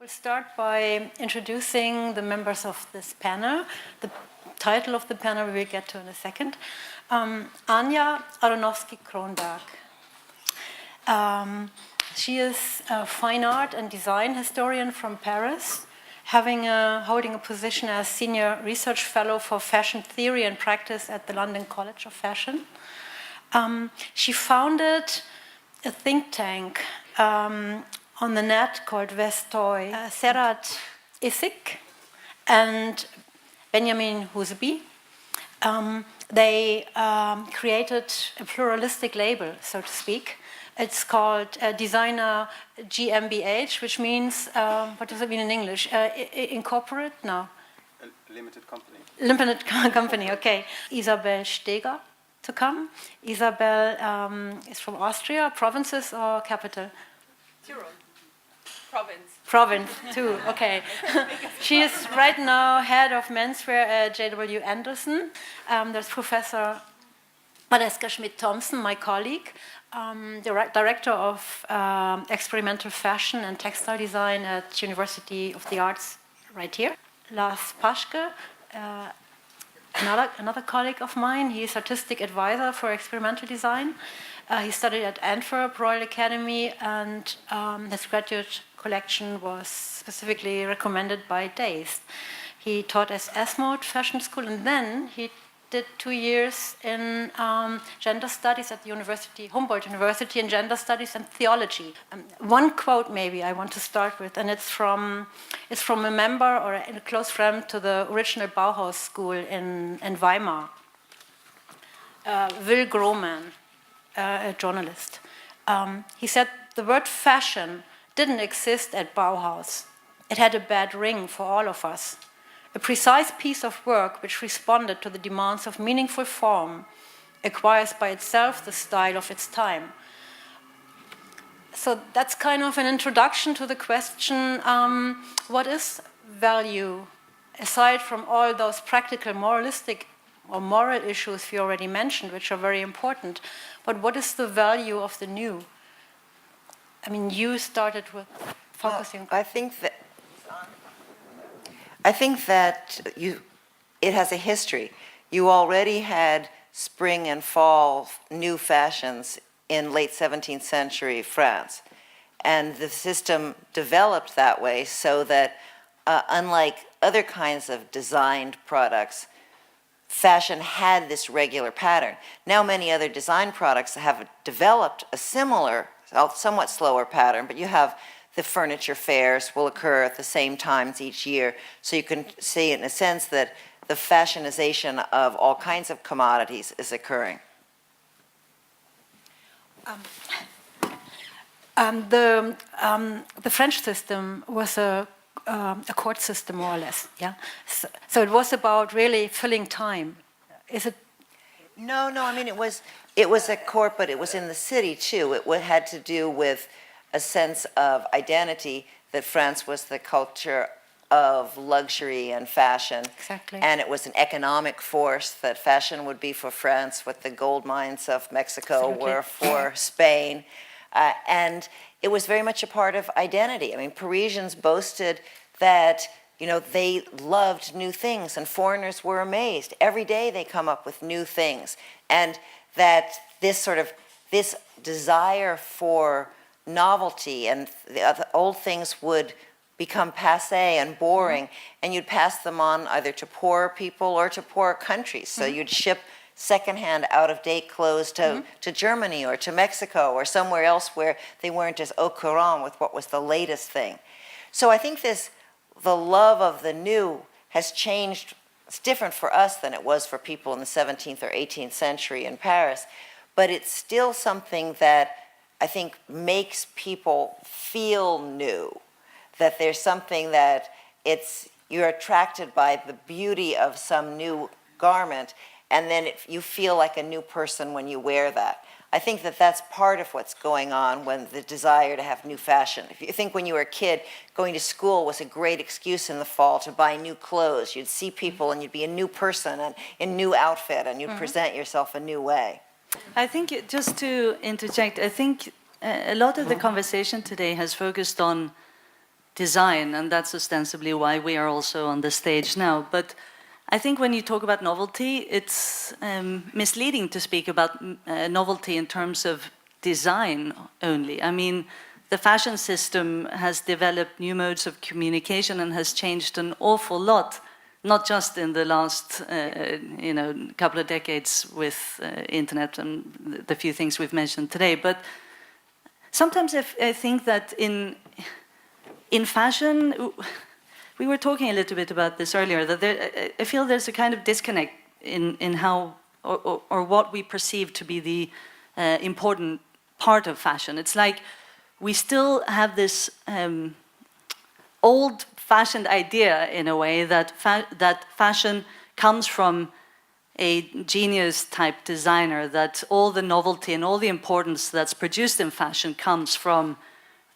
We'll start by introducing the members of this panel. The title of the panel we will get to in a second. Anja Aronowski Cronberg. She is a fine art and design historian from Paris, holding a position as Senior Research Fellow for Fashion Theory and Practice at the London College of Fashion. She founded a think tank on the net called Vestoy. Serhat, Içik, and Benjamin Huseby. They created a pluralistic label, so to speak. It's called Designer GmbH, which means, what does it mean in English? Incorporate? No. A limited company. Limited company, okay. Isabel Steger to come. Isabel is from Austria, provinces or capital? Tyrol. Province. Province, too, okay. She is right now head of menswear at J.W. Anderson. There's Professor Valeska Schmidt-Thomsen, my colleague, director of experimental fashion and textile design at University of the Arts right here. Lars Paschke, another colleague of mine. He is artistic advisor for experimental design. He studied at Antwerp Royal Academy, and his graduate collection was specifically recommended by Dazed. He taught at Esmond Fashion School, and then he did 2 years in gender studies at the university, Humboldt University, in gender studies and theology. One quote maybe I want to start with, and it's from a member or a close friend to the original Bauhaus school in Weimar, Will Grohmann, a journalist. He said the word fashion didn't exist at Bauhaus. It had a bad ring for all of us. A precise piece of work which responded to the demands of meaningful form acquires by itself the style of its time. So that's kind of an introduction to the question, what is value? Aside from all those practical, moralistic or moral issues we already mentioned, which are very important, but what is the value of the new? I mean, you started with focusing. Well, I think that it has a history. You already had spring and fall new fashions in late 17th century France. And the system developed that way so that unlike other kinds of designed products, fashion had this regular pattern. Now many other design products have developed a similar, somewhat slower pattern, but you have the furniture fairs will occur at the same times each year. So you can see in a sense that the fashionization of all kinds of commodities is occurring. The French system was a court system, more or less, yeah? So it was about really filling time. Is it? No, I mean, it was a court, but it was in the city too. It had to do with a sense of identity, that France was the culture of luxury and fashion. Exactly. And it was an economic force, that fashion would be for France what the gold mines of Mexico were for Spain. And it was very much a part of identity. I mean, Parisians boasted that, you know, they loved new things, and foreigners were amazed. Every day they come up with new things. And that this desire for novelty, and the old things would become passé and boring, and you'd pass them on either to poorer people or to poorer countries. So you'd ship secondhand, out-of-date clothes to Germany or to Mexico or somewhere else where they weren't as au courant with what was the latest thing. So I think the love of the new has changed. It's different for us than it was for people in the 17th or 18th century in Paris, but it's still something that I think makes people feel new, that there's something that you're attracted by the beauty of some new garment, and then you feel like a new person when you wear that. I think that that's part of what's going on when the desire to have new fashion. If you think when you were a kid, going to school was a great excuse in the fall to buy new clothes. You'd see people and you'd be a new person and in a new outfit, and you'd present yourself a new way. I think, just to interject, I think a lot of the conversation today has focused on design, and that's ostensibly why we are also on the stage now. But I think when you talk about novelty, it's misleading to speak about novelty in terms of design only. I mean, the fashion system has developed new modes of communication and has changed an awful lot, not just in the last couple of decades with internet and the few things we've mentioned today, but sometimes I think that in fashion, we were talking a little bit about this earlier, that I feel there's a kind of disconnect in how or what we perceive to be the important part of fashion. It's like we still have this old-fashioned idea, in a way, that fashion comes from a genius-type designer, that all the novelty and all the importance that's produced in fashion comes from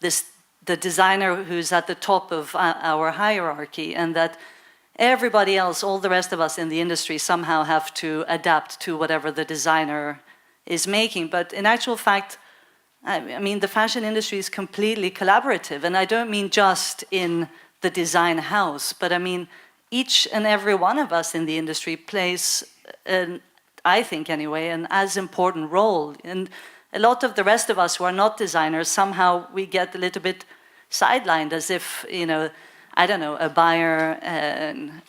the designer who's at the top of our hierarchy, and that everybody else, all the rest of us in the industry, somehow have to adapt to whatever the designer is making. But in actual fact, I mean, the fashion industry is completely collaborative, and I don't mean just in the design house, but I mean each and every one of us in the industry plays, I think anyway, an as important role. And a lot of the rest of us who are not designers, somehow we get a little bit sidelined, as if, I don't know, a buyer,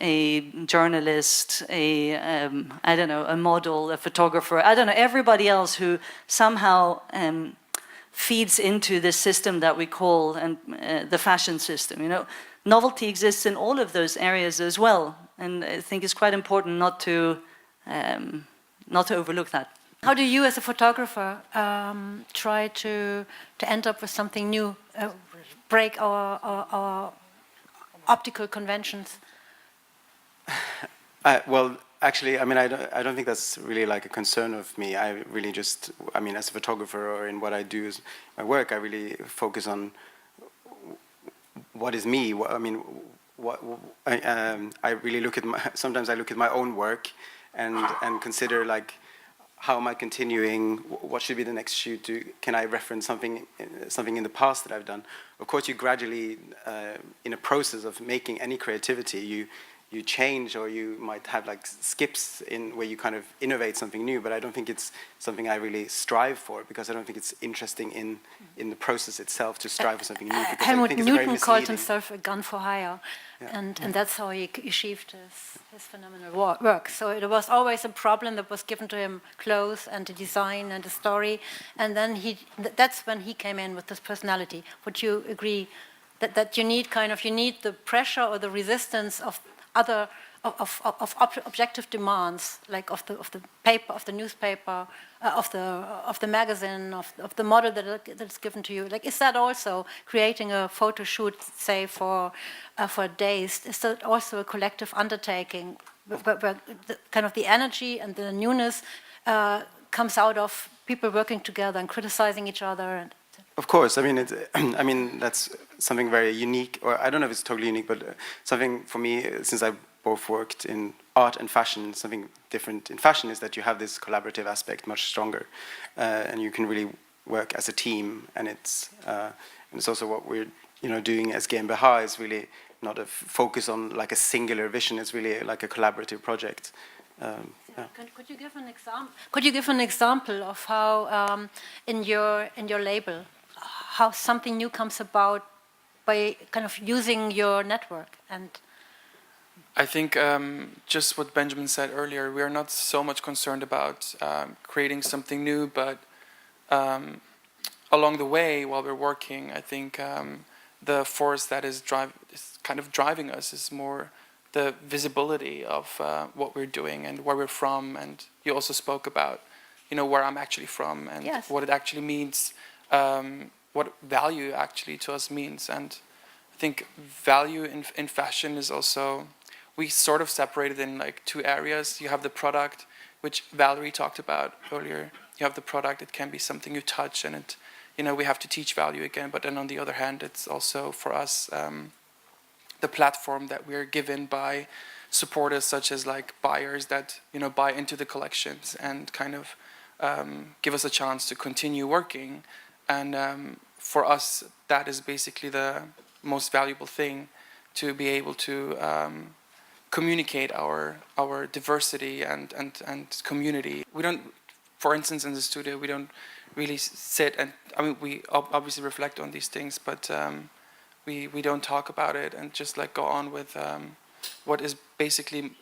a journalist, a model, a photographer, I don't know, everybody else who somehow feeds into this system that we call the fashion system. Novelty exists in all of those areas as well, and I think it's quite important not to overlook that. How do you, as a photographer, try to end up with something new, break our optical conventions? Well, actually, I mean, I don't think that's really like a concern of me. I really just, I mean, as a photographer or in what I do as my work, I really focus on what is me. I mean, I really look at sometimes I look at my own work and consider, like, how am I continuing? What should be the next shoot? Can I reference something in the past that I've done? Of course, you gradually, in a process of making any creativity, you change, or you might have like skips in where you kind of innovate something new. But I don't think it's something I really strive for, because I don't think it's interesting in the process itself to strive for something new. Helmut Newton called himself a gun for hire, yeah. and that's how he achieved his phenomenal work. So it was always a problem that was given to him: clothes and the design and the story, and then that's when he came in with this personality. Would you agree that you need the pressure or the resistance of other objective demands, like of the paper, of the newspaper, of the magazine, of the model that's given to you? Like, is that also creating a photo shoot, say for days? Is that also a collective undertaking, where the energy and the newness comes out of people working together and criticizing each other? Of course, I mean, that's something very unique, or I don't know if it's totally unique, but something for me, since I both worked in art and fashion, something different in fashion is that you have this collaborative aspect much stronger, and you can really work as a team, and it's also what we're doing as GmbH is really not a focus on like a singular vision. It's really like a collaborative project. Yeah. Could you give an example? Could you give an example of how in your label, how something new comes about by kind of using your network? And I think just what Benjamin said earlier, we are not so much concerned about creating something new, but along the way while we're working, I think the force that is kind of driving us is more the visibility of what we're doing and where we're from. And you also spoke about, where I'm actually from and yes, what it actually means, what value actually to us means. And I think value in fashion is also, we sort of separated in like two areas. You have the product, which Valerie talked about earlier. You have the product, it can be something you touch, and it, we have to teach value again. But then on the other hand, it's also for us the platform that we're given by supporters such as like buyers that buy into the collections and kind of give us a chance to continue working. And for us, that is basically the most valuable thing, to be able to communicate our diversity and community. We don't, for instance, in the studio, we don't really sit and, I mean, we obviously reflect on these things, but we don't talk about it and just like go on with what is basically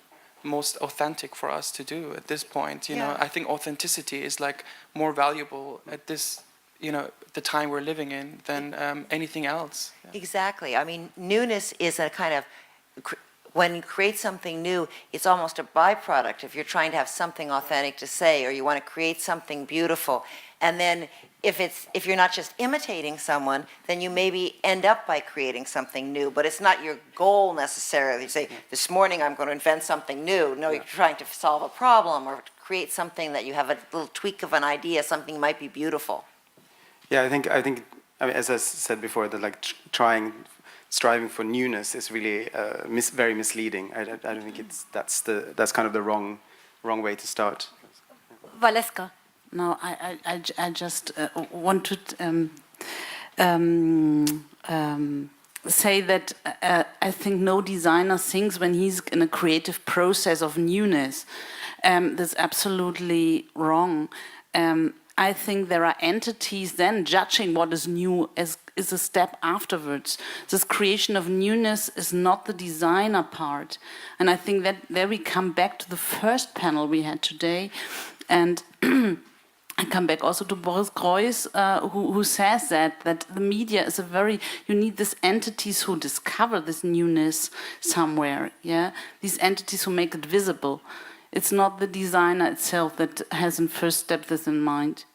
most authentic for us to do at this point. You know, I think authenticity is like more valuable at this, you know, the time we're living in than anything else. Yeah. Exactly. I mean, newness is a kind of, when you create something new, it's almost a byproduct. If you're trying to have something authentic to say, or you want to create something beautiful, and then if you're not just imitating someone, then you maybe end up by creating something new, but it's not your goal necessarily. You say, this morning I'm going to invent something new. No, you're trying to solve a problem or create something that you have a little tweak of an idea, something might be beautiful. Yeah, I think I mean, as I said before, that like striving for newness is really very misleading. I don't think that's kind of the wrong way to start. Valeska. No, I just want to say that I think no designer thinks when he's in a creative process of newness. That's absolutely wrong. I think there are entities then judging what is new is a step afterwards. This creation of newness is not the designer part. And I think that there we come back to the first panel we had today. And I come back also to Boris Greuß, who says that the media is you need these entities who discover this newness somewhere, yeah? These entities who make it visible. It's not the designer itself that has in first step this in mind.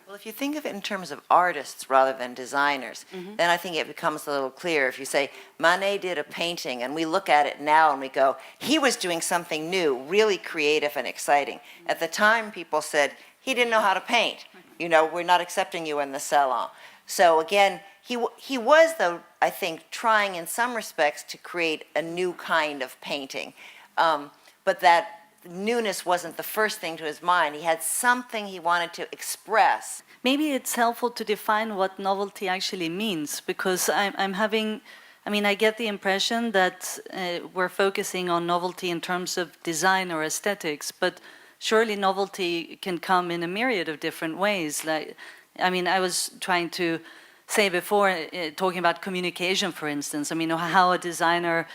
Well, if you think of it in terms of artists rather than designers, then I think it becomes a little clearer. If you say, Manet did a painting, and we look at it now and we go, he was doing something new, really creative and exciting. At the time, people said, he didn't know how to paint. You know, we're not accepting you in the salon. So again, he was, though, I think, trying in some respects to create a new kind of painting. But that newness wasn't the first thing to his mind. He had something he wanted to express. Maybe it's helpful to define what novelty actually means, because I get the impression that we're focusing on novelty in terms of design or aesthetics, but surely novelty can come in a myriad of different ways. I was trying to say before, talking about communication, for instance, how a designer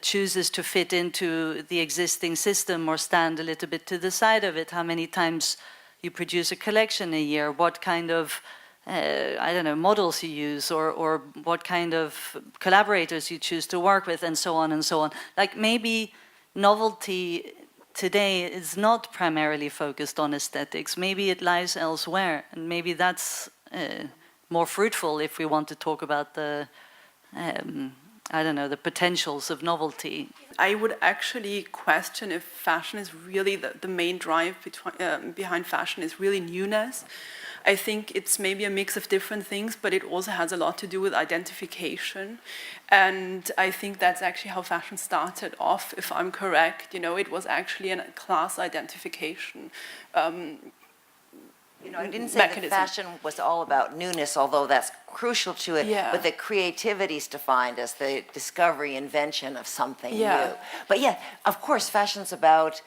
chooses to fit into the existing system or stand a little bit to the side of it, how many times you produce a collection a year, what kind of, models you use, or what kind of collaborators you choose to work with, and so on and so on. Like maybe novelty today is not primarily focused on aesthetics, maybe it lies elsewhere, and maybe that's more fruitful if we want to talk about the the potentials of novelty. I would actually question if fashion is really the main drive behind fashion is really newness. I think it's maybe a mix of different things, but it also has a lot to do with identification. And I think that's actually how fashion started off, if I'm correct. You know, it was actually a class identification. I didn't say that fashion was all about newness, although that's crucial to it, but that creativity is defined as the discovery, invention of something new. But of course, fashion's about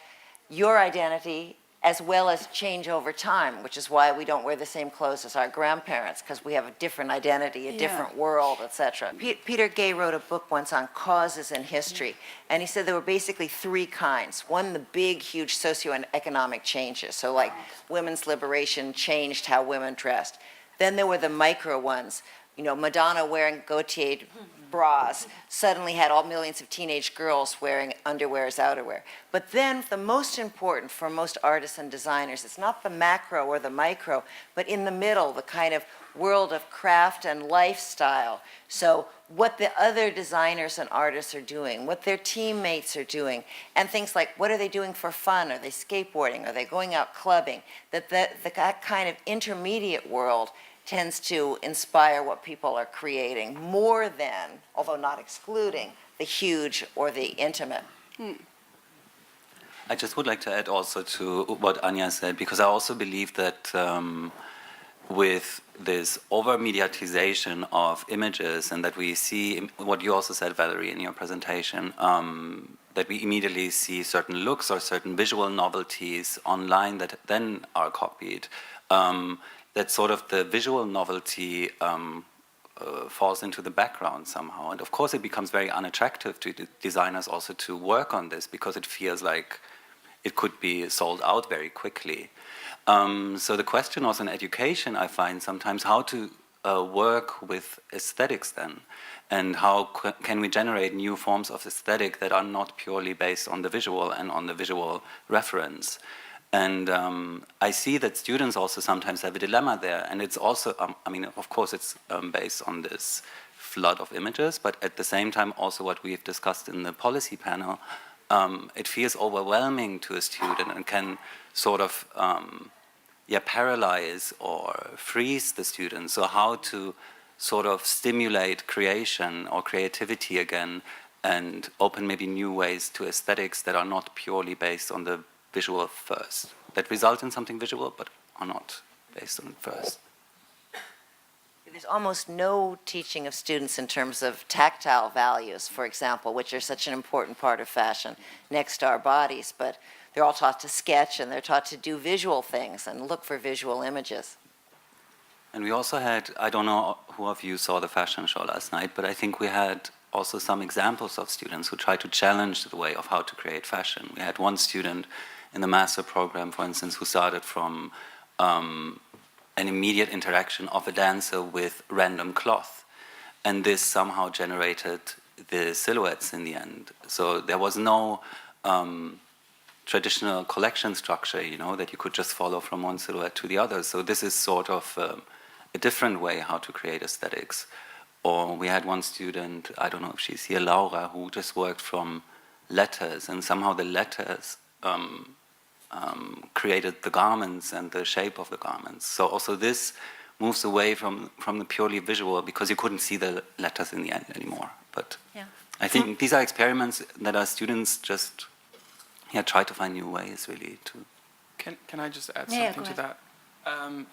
your identity as well as change over time, which is why we don't wear the same clothes as our grandparents, because we have a different identity, a different world, etc. Peter Gay wrote a book once on causes in history, and he said there were basically three kinds. One, the big, huge socioeconomic changes, so like women's liberation changed how women dressed. Then there were the micro ones. Madonna wearing Gautier bras suddenly had all millions of teenage girls wearing underwear as outerwear. But then the most important for most artists and designers, it's not the macro or the micro, but in the middle, the kind of world of craft and lifestyle. So what the other designers and artists are doing, what their teammates are doing, and things like what are they doing for fun? Are they skateboarding? Are they going out clubbing? That kind of intermediate world tends to inspire what people are creating more than, although not excluding, the huge or the intimate. I just would like to add also to what Anja said, because I also believe that with this over-mediatization of images, and that we see, what you also said, Valerie, in your presentation, that we immediately see certain looks or certain visual novelties online that then are copied, that sort of the visual novelty falls into the background somehow. And of course it becomes very unattractive to designers also to work on this, because it feels like it could be sold out very quickly. So the question also in education, I find sometimes, how to work with aesthetics then, and how can we generate new forms of aesthetic that are not purely based on the visual and on the visual reference. And I see that students also sometimes have a dilemma there, and it's also, I mean, of course it's based on this flood of images, but at the same time also what we've discussed in the policy panel, it feels overwhelming to a student and can sort of paralyze or freeze the student. So how to sort of stimulate creation or creativity again, and open maybe new ways to aesthetics that are not purely based on the visual first, that result in something visual but are not based on it first. There's almost no teaching of students in terms of tactile values, for example, which are such an important part of fashion next to our bodies, but they're all taught to sketch and they're taught to do visual things and look for visual images. And we also had, I don't know who of you saw the fashion show last night, but I think we had also some examples of students who tried to challenge the way of how to create fashion. We had one student in the master program, for instance, who started from an immediate interaction of a dancer with random cloth. And this somehow generated the silhouettes in the end. So there was no traditional collection structure, you know, that you could just follow from one silhouette to the other. So this is sort of a different way how to create aesthetics. Or we had one student, I don't know if she's here, Laura, who just worked from letters, and somehow the letters created the garments and the shape of the garments. So also this moves away from the purely visual, because you couldn't see the letters in the end anymore. But yeah. I think these are experiments that our students just try to find new ways really to. Can I just add something to that?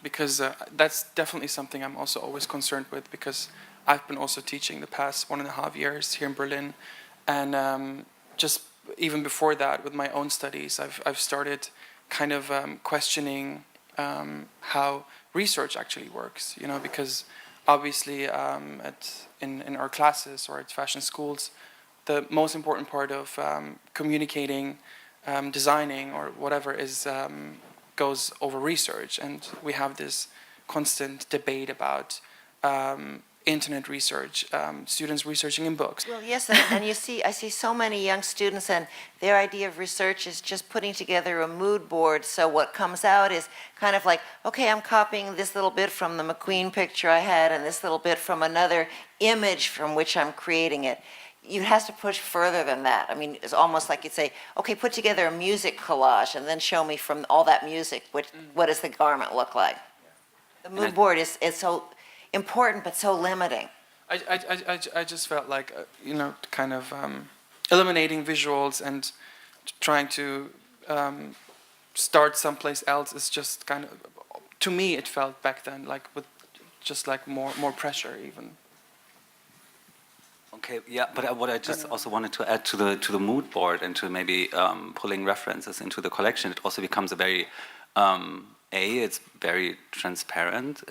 Because that's definitely something I'm also always concerned with, because I've been also teaching the past 1.5 years here in Berlin, and just even before that, with my own studies, I've started kind of questioning how research actually works. You know, because obviously in our classes or at fashion schools, the most important part of communicating, designing, or whatever is goes over research, and we have this constant debate about internet research, students researching in books. Well, yes, and you see, I see so many young students, and their idea of research is just putting together a mood board. So what comes out is kind of like, okay, I'm copying this little bit from the McQueen picture I had, and this little bit from another image from which I'm creating it. You have to push further than that. I mean, it's almost like you'd say, okay, put together a music collage and then show me from all that music what does the garment look like. The mood board is so important but so limiting. I just felt like, you know, kind of eliminating visuals and trying to start someplace else is just kind of, to me it felt back then like with just like more pressure even. Okay, yeah, but what I just also wanted to add to the mood board and to maybe pulling references into the collection, it also becomes a very it's very transparent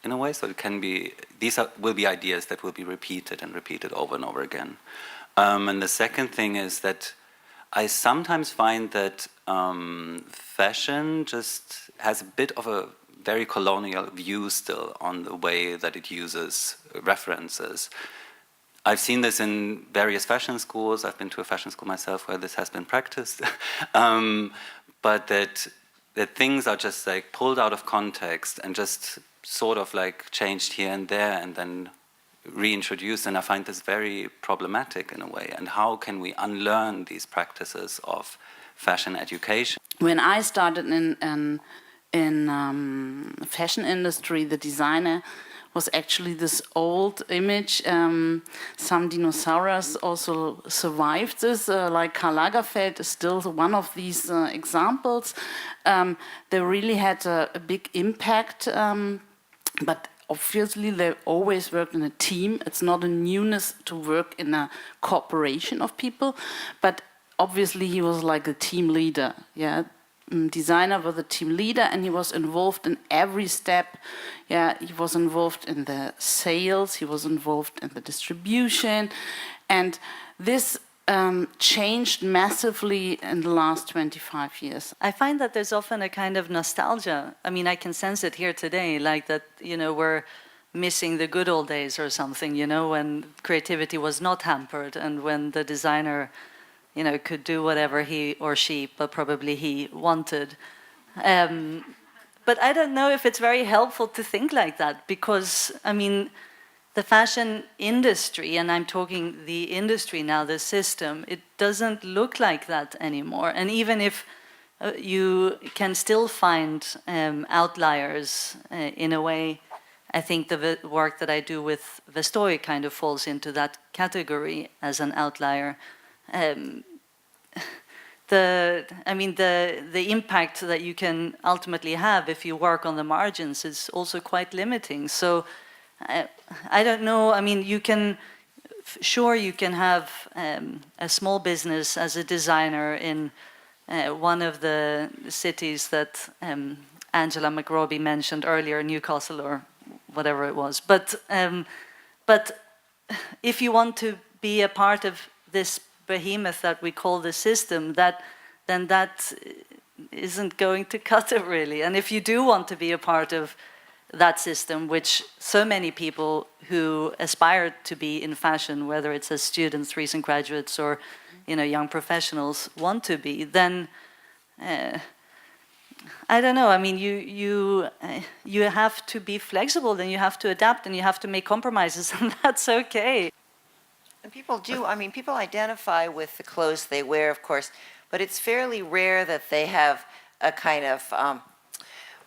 in a way, so it can be, will be ideas that will be repeated and repeated over and over again. And the second thing is that I sometimes find that fashion just has a bit of a very colonial view still on the way that it uses references. I've seen this in various fashion schools. I've been to a fashion school myself where this has been practiced. But that things are just like pulled out of context and just sort of like changed here and there and then reintroduced. And I find this very problematic in a way. And how can we unlearn these practices of fashion education? When I started in fashion industry, the designer was actually this old image. Some dinosaurs also survived this, like Karl Lagerfeld is still one of these examples. They really had a big impact but obviously they always work in a team. It's not a newness to work in a cooperation of people, but obviously he was like a team leader, yeah. Designer was a team leader, and he was involved in every step. Yeah, he was involved in the sales, he was involved in the distribution, and this changed massively in the last 25 years. I find that there's often a kind of nostalgia. I mean, I can sense it here today, like that, you know, we're missing the good old days or something, you know, when creativity was not hampered and when the designer, you know, could do whatever he or she, but probably he wanted. But I don't know if it's very helpful to think like that, because, I mean, the fashion industry, and I'm talking the industry now, the system, it doesn't look like that anymore. And even if you can still find outliers in a way, I think the work that I do with Vestoy kind of falls into that category as an outlier. The impact that you can ultimately have if you work on the margins is also quite limiting. So I don't know. I mean, you can, sure, you can have a small business as a designer in one of the cities that Angela McRobbie mentioned earlier, Newcastle or whatever it was. But if you want to be a part of this behemoth that we call the system, then that isn't going to cut it really. And if you do want to be a part of that system, which so many people who aspire to be in fashion, whether it's as students, recent graduates, or, you know, young professionals want to be, then I don't know. I mean, you have to be flexible, then you have to adapt, and you have to make compromises, and that's okay. And people do, I mean, people identify with the clothes they wear, of course, but it's fairly rare that they have a kind of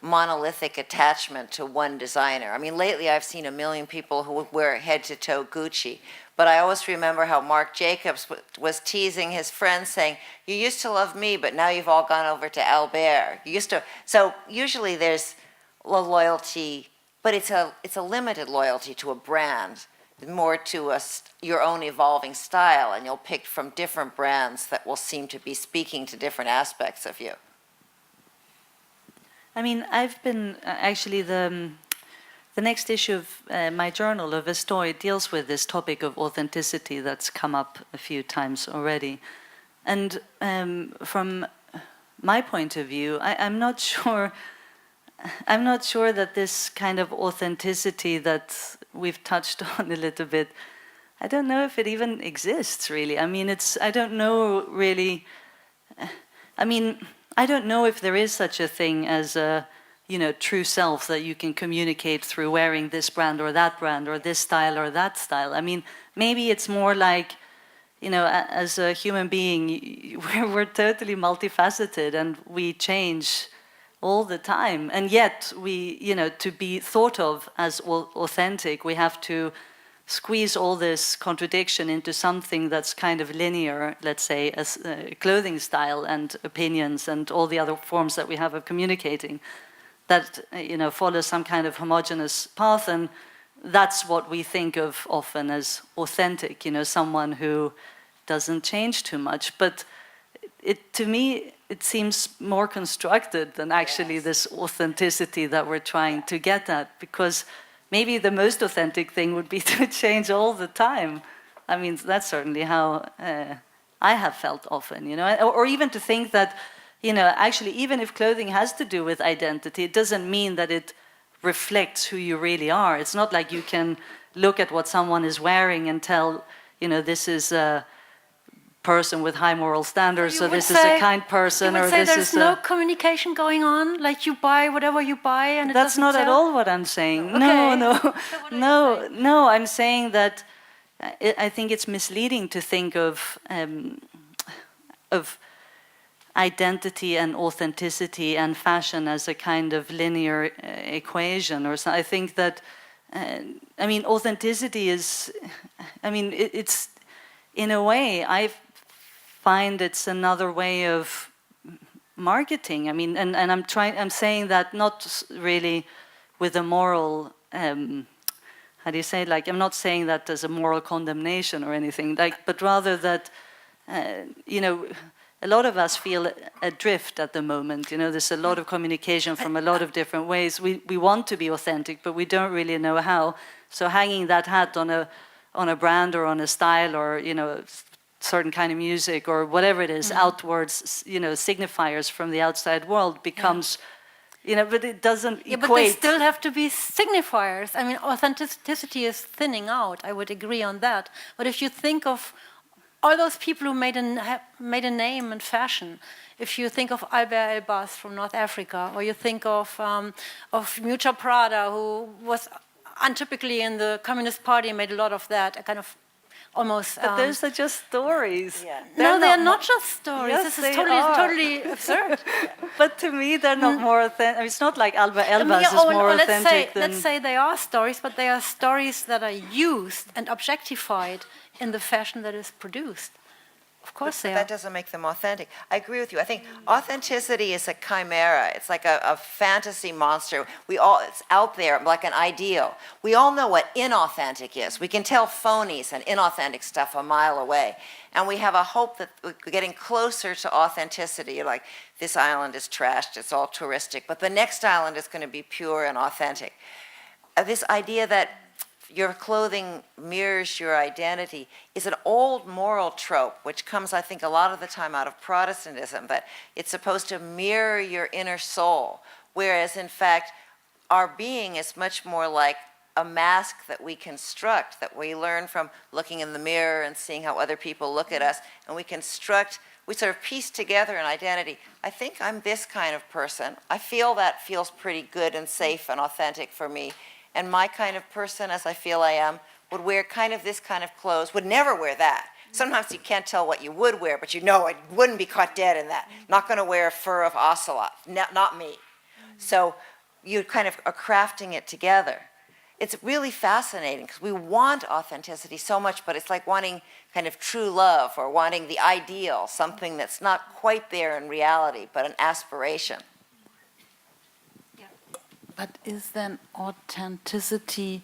monolithic attachment to one designer. I mean, lately I've seen a million people who wear head-to-toe Gucci, but I always remember how Marc Jacobs was teasing his friends saying, you used to love me, but now you've all gone over to Albert. You used to, so usually there's a loyalty, but it's a limited loyalty to a brand, more to your own evolving style, and you'll pick from different brands that will seem to be speaking to different aspects of you. I mean, I've been actually the next issue of my journal, of Vestoy, deals with this topic of authenticity that's come up a few times already. And from my point of view, I'm not sure that this kind of authenticity that we've touched on a little bit, I don't know if it even exists really. I mean, I don't know really, I mean, I don't know if there is such a thing as a, you know, true self that you can communicate through wearing this brand or this style or that style. I mean, maybe it's more like, you know, as a human being, we're totally multifaceted and we change all the time. And yet we, you know, to be thought of as authentic, we have to squeeze all this contradiction into something that's kind of linear, let's say, as clothing style and opinions and all the other forms that we have of communicating, that, you know, follow some kind of homogeneous path. And that's what we think of often as authentic, you know, someone who doesn't change too much. But to me, it seems more constructed than actually this authenticity that we're trying to get at, because maybe the most authentic thing would be to change all the time. I mean, that's certainly how I have felt often, you know, or even to think that, you know, actually, even if clothing has to do with identity, it doesn't mean that it reflects who you really are. It's not like you can look at what someone is wearing and tell, you know, this is a person with high moral standards, so this is a kind person, or this is there's no communication going on, like you buy whatever you buy and it that's doesn't not sell? at all what I'm saying. Okay. No, I'm saying that I think it's misleading to think of identity and authenticity and fashion as a kind of linear equation or so. I think that I mean, authenticity is, I mean, it's in a way, I find it's another way of marketing. I mean, and I'm saying that not really with a moral how do you say, like, I'm not saying that as a moral condemnation or anything, like, but rather that, you know, a lot of us feel adrift at the moment. You know, there's a lot of communication from a lot of different ways. We want to be authentic, but we don't really know how. So hanging that hat on a brand or on a style or, you know, certain kind of music or whatever it is, outwards, you know, signifiers from the outside world becomes, you know, but it doesn't equate. But they still have to be signifiers. I mean, authenticity is thinning out. I would agree on that. But if you think of all those people who made a name in fashion, if you think of Albert Elbaz from North Africa, or you think of Miuccia Prada, who was untypically in the Communist Party, made a lot of that, a kind of almost. But those are just stories. Yeah. No, they're not just stories. Yes, this is they are. totally absurd. But to me, they're not more authentic. I mean, it's not like Albert Elbaz is more authentic than... Let's say they are stories, but they are stories that are used and objectified in the fashion that is produced. Of course they are. That doesn't make them authentic. I agree with you. I think authenticity is a chimera. It's like a fantasy monster. It's out there like an ideal. We all know what inauthentic is. We can tell phonies and inauthentic stuff a mile away. And we have a hope that we're getting closer to authenticity. You're like, this island is trashed, it's all touristic, but the next island is going to be pure and authentic. This idea that your clothing mirrors your identity is an old moral trope, which comes, I think, a lot of the time out of Protestantism, that it's supposed to mirror your inner soul, whereas, in fact, our being is much more like a mask that we construct, that we learn from looking in the mirror and seeing how other people look at us, and we sort of piece together an identity. I think I'm this kind of person. I feel that feels pretty good and safe and authentic for me. And my kind of person, as I feel I am, would wear kind of this kind of clothes, would never wear that. Sometimes you can't tell what you would wear, but you know it wouldn't be caught dead in that. Not going to wear fur of ocelot, not me. So you kind of are crafting it together. It's really fascinating because we want authenticity so much, but it's like wanting kind of true love or wanting the ideal, something that's not quite there in reality, but an aspiration. But is then authenticity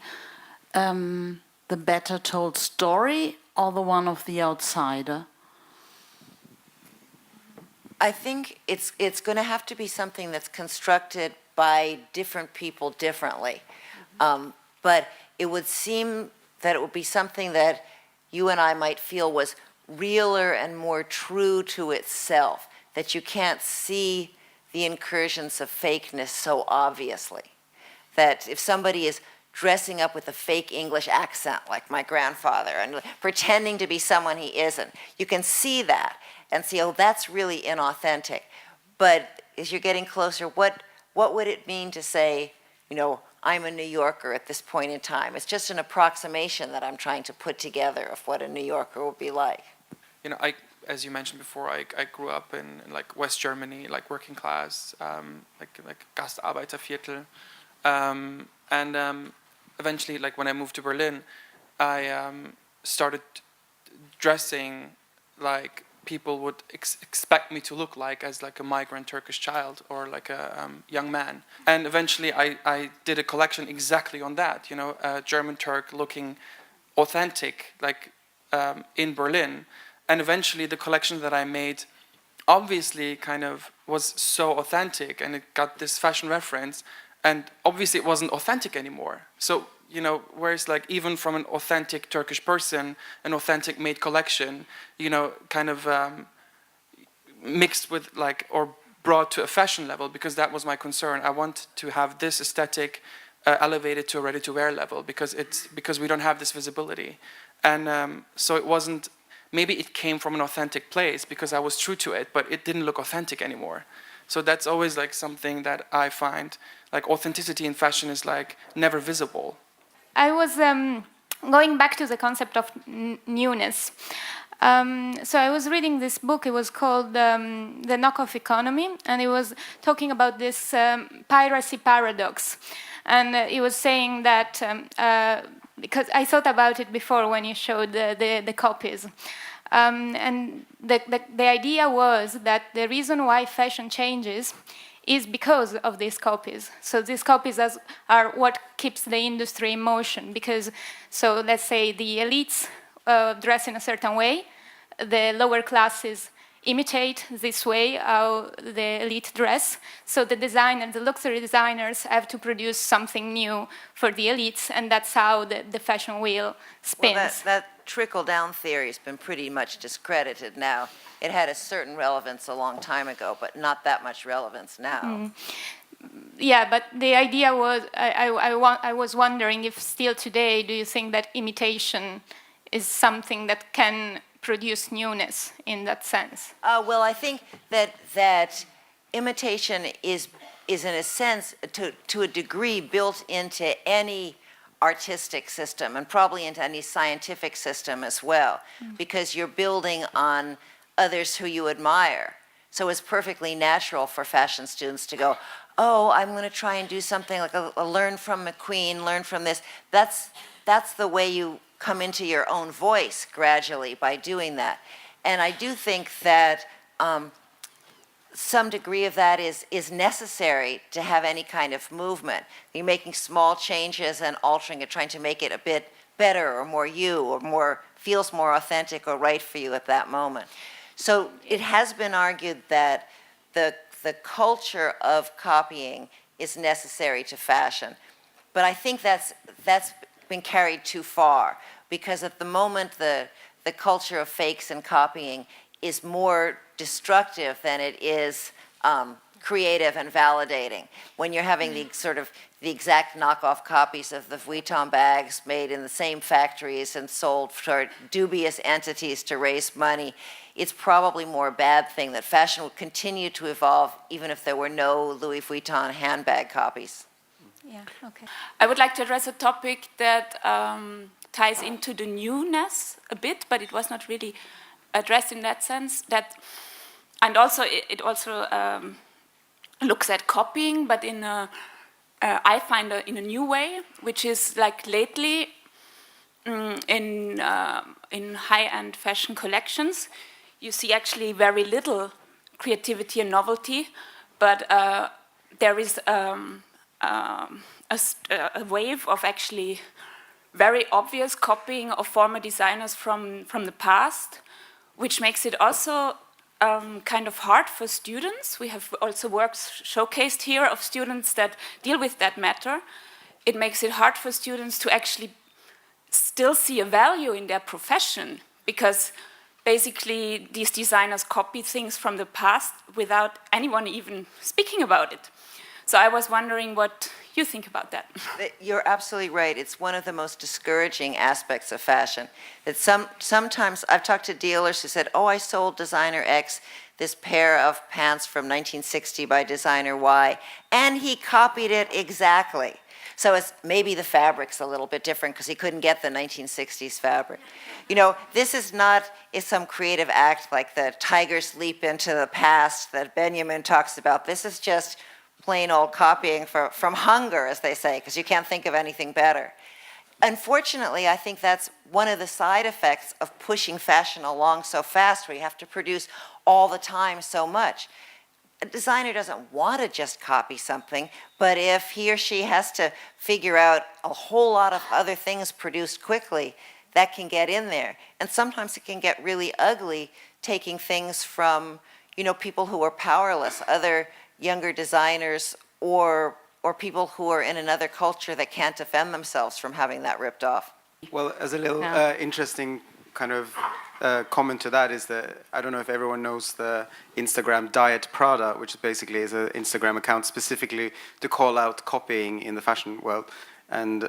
the better told story or the one of the outsider? I think it's going to have to be something that's constructed by different people differently. But it would seem that it would be something that you and I might feel was realer and more true to itself, that you can't see the incursions of fakeness so obviously. That if somebody is dressing up with a fake English accent like my grandfather and pretending to be someone he isn't, you can see that and see, oh, that's really inauthentic. But as you're getting closer, what would it mean to say, you know, I'm a New Yorker at this point in time? It's just an approximation that I'm trying to put together of what a New Yorker would be like. You know, as you mentioned before, I grew up in like West Germany, like working class, like Gastarbeiterviertel, and eventually, like when I moved to Berlin, I started dressing like people would expect me to look like as like a migrant Turkish child or like a young man. And eventually, I did a collection exactly on that. You know, a German Turk looking authentic, like in Berlin. And eventually the collection that I made obviously kind of was so authentic and it got this fashion reference and obviously it wasn't authentic anymore. So, you know, whereas like even from an authentic Turkish person, an authentic made collection, you know, kind of mixed with like or brought to a fashion level because that was my concern. I want to have this aesthetic elevated to a ready-to-wear level because we don't have this visibility. And so it wasn't. Maybe it came from an authentic place because I was true to it, but it didn't look authentic anymore. So that's always like something that I find, like authenticity in fashion is like never visible. I was going back to the concept of newness. So I was reading this book, it was called The Knockoff Economy, and it was talking about this piracy paradox. And it was saying that because I thought about it before when you showed the copies. And the idea was that the reason why fashion changes is because of these copies. So these copies are what keeps the industry in motion, because, so let's say the elites dress in a certain way, the lower classes imitate this way how the elite dress. So the luxury designers have to produce something new for the elites, and that's how the fashion wheel spins. Well, that trickle-down theory has been pretty much discredited now. It had a certain relevance a long time ago, but not that much relevance now. Yeah, but the idea was, I was wondering if still today, do you think that imitation is something that can produce newness in that sense? Well, I think that imitation is in a sense, to a degree, built into any artistic system, and probably into any scientific system as well, because you're building on others who you admire. So it's perfectly natural for fashion students to go, oh, I'm going to try and do something like a learn from McQueen, learn from this. That's the way you come into your own voice gradually by doing that. And I do think that some degree of that is necessary to have any kind of movement. You're making small changes and altering it, trying to make it a bit better or more you, or feels more authentic or right for you at that moment. So it has been argued that the culture of copying is necessary to fashion. But I think that's been carried too far, because at the moment the culture of fakes and copying is more destructive than it is creative and validating. When you're having the exact knockoff copies of the Vuitton bags made in the same factories and sold for dubious entities to raise money, it's probably more a bad thing that fashion would continue to evolve even if there were no Louis Vuitton handbag copies. Yeah, okay. I would like to address a topic that ties into the newness a bit, but it was not really addressed in that sense. And also it also looks at copying, but I find in a new way, which is like lately in high-end fashion collections, you see actually very little creativity and novelty, but there is a wave of actually very obvious copying of former designers from the past, which makes it also kind of hard for students. We have also works showcased here of students that deal with that matter. It makes it hard for students to actually still see a value in their profession, because basically these designers copy things from the past without anyone even speaking about it. So I was wondering what you think about that. You're absolutely right. It's one of the most discouraging aspects of fashion. That sometimes I've talked to dealers who said, oh, I sold designer X this pair of pants from 1960 by designer Y, and he copied it exactly. So it's maybe the fabric's a little bit different because he couldn't get the 1960s fabric. You know, this is not some creative act like the tiger's leap into the past that Benjamin talks about. This is just plain old copying from hunger, as they say, because you can't think of anything better. Unfortunately, I think that's one of the side effects of pushing fashion along so fast, where you have to produce all the time so much. A designer doesn't want to just copy something, but if he or she has to figure out a whole lot of other things produced quickly, that can get in there. And sometimes it can get really ugly, taking things from, you know, people who are powerless, other younger designers, or people who are in another culture that can't defend themselves from having that ripped off. Well, as a little interesting kind of comment to that is that I don't know if everyone knows the Instagram Diet Prada, which basically is an Instagram account specifically to call out copying in the fashion world, and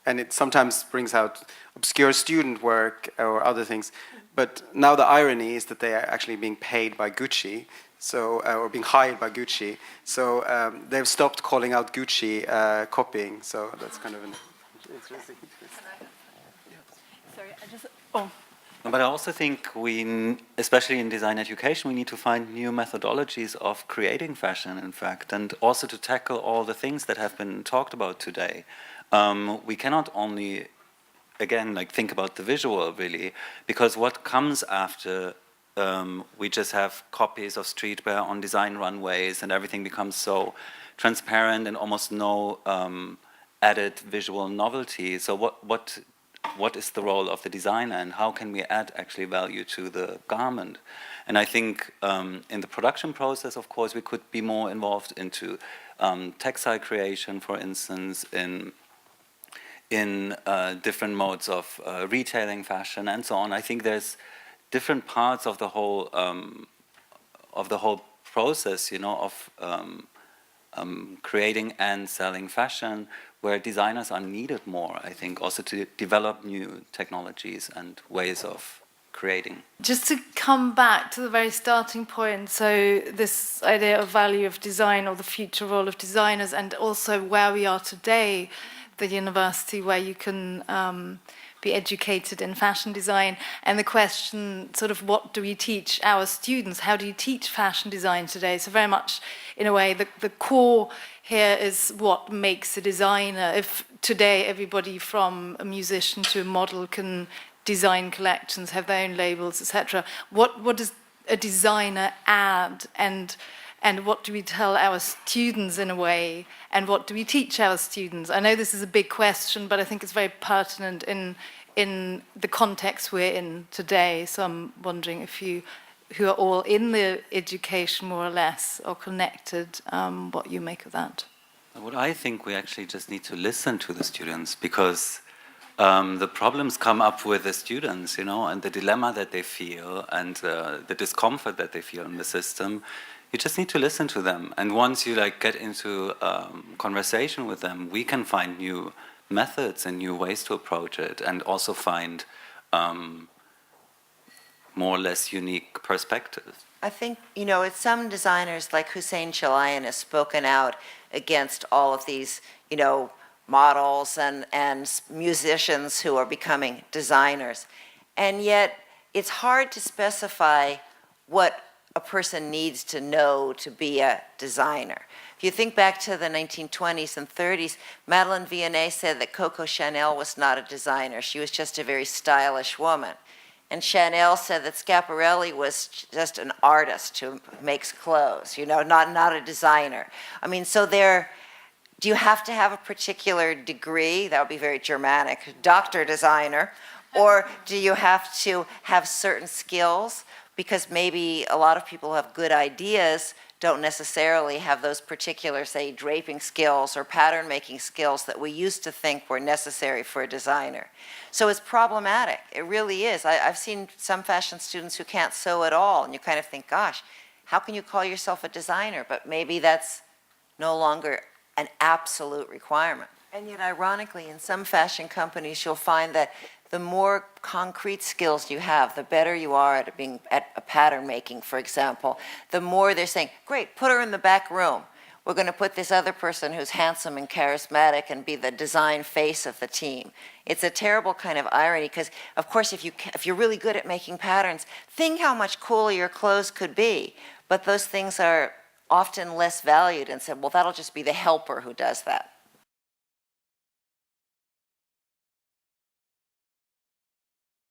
it sometimes brings out obscure student work or other things. But now the irony is that they are actually being paid by Gucci. So, or being hired by Gucci. So they've stopped calling out Gucci copying. So that's kind of an interesting. Sorry, But I also think especially in design education, we need to find new methodologies of creating fashion, in fact, and also to tackle all the things that have been talked about today. We cannot only, again, like think about the visual really, because what comes after we just have copies of streetwear on design runways, and everything becomes so transparent and almost no added visual novelty. So what is the role of the designer, and how can we add actually value to the garment? And I think in the production process, of course, we could be more involved into textile creation, for instance, in different modes of retailing fashion and so on. I think there's different parts of the whole process, you know, of creating and selling fashion, where designers are needed more, I think, also to develop new technologies and ways of creating. Just to come back to the very starting point, so this idea of value of design or the future role of designers, and also where we are today, the university where you can be educated in fashion design, and the question sort of what do we teach our students? How do you teach fashion design today? So very much, in a way, the core here is what makes a designer. If today everybody from a musician to a model can design collections, have their own labels, etc., what does a designer add, and what do we tell our students in a way, and what do we teach our students? I know this is a big question, but I think it's very pertinent in the context we're in today. So I'm wondering if you, who are all in the education more or less, or connected, what you make of that. What I think, we actually just need to listen to the students, because the problems come up with the students, you know, and the dilemma that they feel, and the discomfort that they feel in the system. You just need to listen to them, and once you get into conversation with them, we can find new methods and new ways to approach it, and also find more or less unique perspectives. I think, you know, it's some designers like Hussein Chalayan has spoken out against all of these, you know, models and musicians who are becoming designers. And yet it's hard to specify what a person needs to know to be a designer. If you think back to the 1920s and 30s, Madeleine Vianney said that Coco Chanel was not a designer. She was just a very stylish woman. And Chanel said that Schiaparelli was just an artist who makes clothes, you know, not a designer. I mean, so do you have to have a particular degree? That would be very Germanic, doctor designer. Or do you have to have certain skills? Because maybe a lot of people who have good ideas don't necessarily have those particular, say, draping skills or pattern making skills that we used to think were necessary for a designer. So it's problematic. It really is. I've seen some fashion students who can't sew at all, and you kind of think, gosh, how can you call yourself a designer? But maybe that's no longer an absolute requirement. And yet, ironically, in some fashion companies, you'll find that the more concrete skills you have, the better you are at pattern making, for example. The more they're saying, great, put her in the back room. We're going to put this other person who's handsome and charismatic and be the design face of the team. It's a terrible kind of irony, because, of course, if you're really good at making patterns, think how much cooler your clothes could be. But those things are often less valued, and said, well, that'll just be the helper who does that.